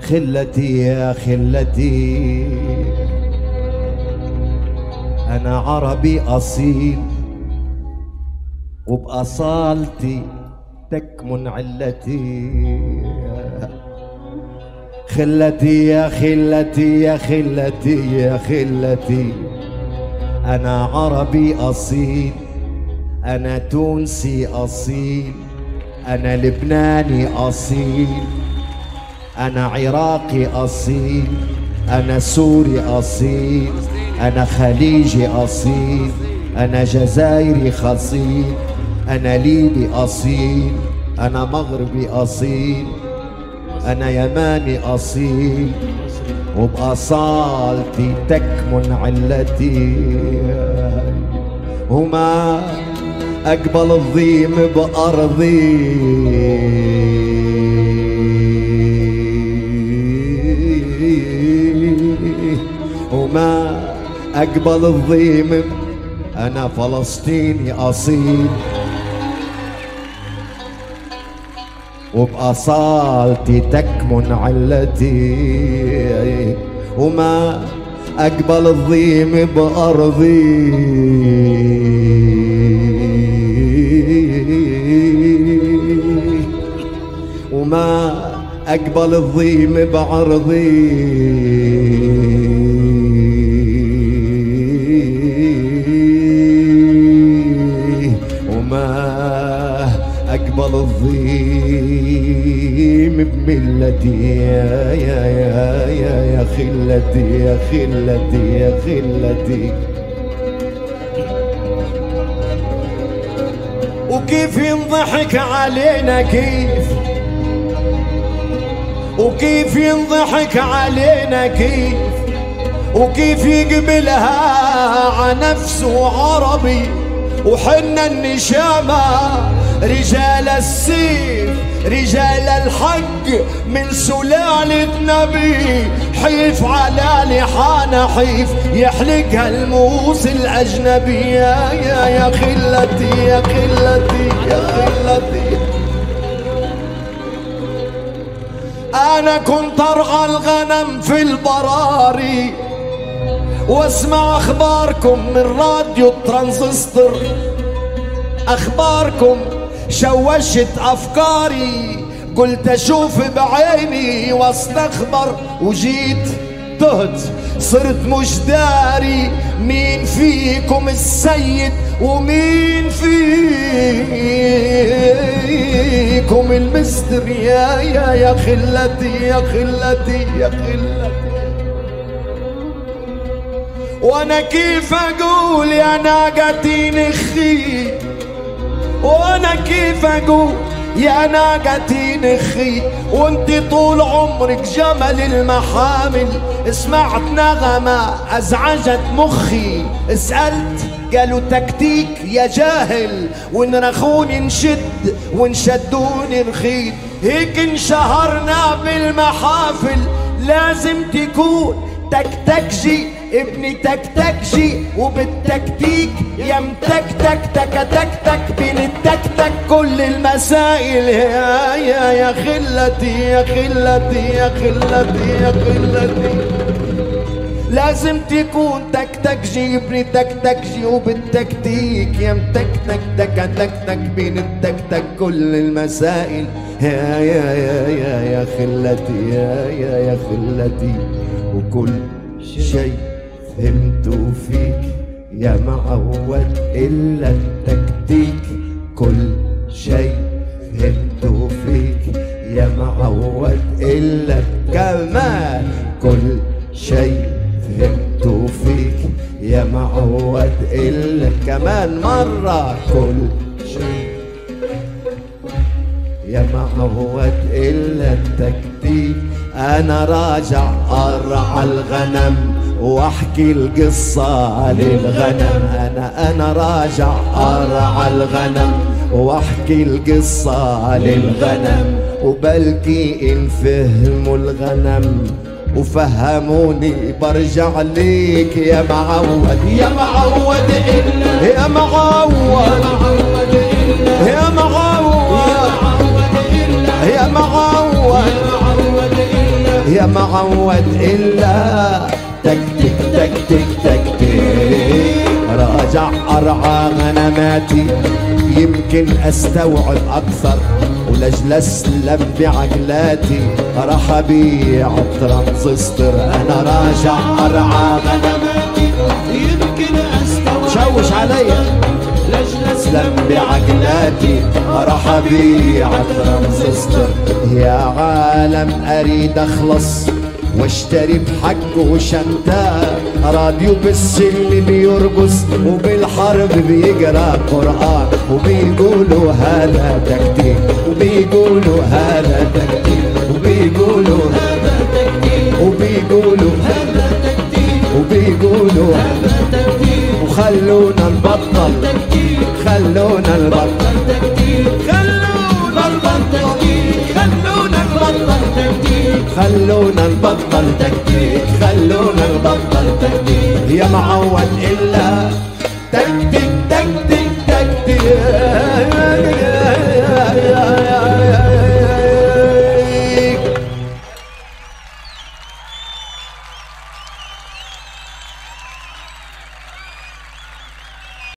خلتي يا خلتي أنا عربي أصيل وبأصالتي تكمن علتي. خلتي يا خلتي يا خلتي يا خلتي أنا عربي أصيل، أنا تونسي أصيل، أنا لبناني أصيل، أنا عراقي أصيل، أنا سوري أصيل، أنا خليجي أصيل، أنا جزائري خصيل، أنا ليبي أصيل، أنا مغربي أصيل، أنا يماني أصيل، وبأصالتي تكمن علتي. وما أقبل الضيم بأرضي وما أقبل الضيم، أنا فلسطيني أصيل وبأصالتي تكمن علتي. وما أقبل الضيم بأرضي وما أقبل الضيم بعرضي. أقبل الضيم بملتي يا يا يا يا يا خلتي يا خلتي يا خلتي. وكيف ينضحك علينا كيف، وكيف ينضحك علينا كيف، وكيف يقبلها عنفسه عربي وحنا النشامة رجال السيف رجال الحق من سلالة نبي. حيف على لحانا حيف يحلقها الموس الأجنبي يا يا يا خلتي يا خلتي يا خلتي. أنا كنت أرعى الغنم في البراري واسمع أخباركم من راديو ترانزستور، أخباركم شوشت أفكاري، قلت أشوف بعيني واستخبر وجيت تهت صرت مش داري مين فيكم السيد ومين فيكم المستر يا يا يا خلتي يا خلتي يا خلتي. وانا كيف اقول يا ناقتي نخي، وانا كيف اقول يا ناقتي نخي وانت طول عمرك جمل المحامل. سمعت نغمة ازعجت مخي، سألت قالوا تكتيك يا جاهل، ونرخوني نشد ونشدوني نخيط. هيك انشهرنا بالمحافل، لازم تكون تكتكجي ابني تكتكجي، وبالتكتيك يا متكتك تكتك بين التكتك كل المسائل يا يا يا خلتي يا خلتي يا خلتي يا خلتي. لازم تكون تكتكجي ابني تكتكجي، وبالتكتيك يا متكتك تكتك بين التكتك كل المسائل يا يا يا يا يا خلتي يا يا يا خلتي. وكل شيء فهمته فيك يا معود إلا التكتيك، كل شيء فهمته كمان مرة كل شيء يا معود إلا التكتيك. أنا راجع أرعى الغنم واحكي القصة للغنم. أنا راجع أرعى الغنم واحكي القصة للغنم، وبلكي إن فهموا الغنم وفهموني برجع ليك يا معود. يا معود إلا يا معود يا معود يا معود يا معود إلا تكتك تكتك تكتك. راجع أرعى غنماتي يمكن أستوعب أكثر، ولأجل أسلم بعقلاتي راح أبيع ترانزستور. أنا راجع أرعى غنماتي يمكن أستوعب، شوش عليا لأجل أسلم بعقلاتي راح أبيع ترانزستور. يا عالم أريد أخلص واشتري بحقه شنتاء، راديو بالسلم بيرقص وبالحرب بيقرا قرآن، وبيقولوا هذا تكتيك وبيقولوا هذا تكتيك وبيقولوا هذا تكتيك وبيقولوا هذا تكتيك وبيقولوا هذا تكتيك. وخلونا نبطل تكتيك، خلونا نبطل تكتيك، خلونا نبطل تكتيك، خلونا نبطل تكتيك، خلونا نبطل تكتيك، خلونا نبطل تكتيك. يا معود إلا تكتيك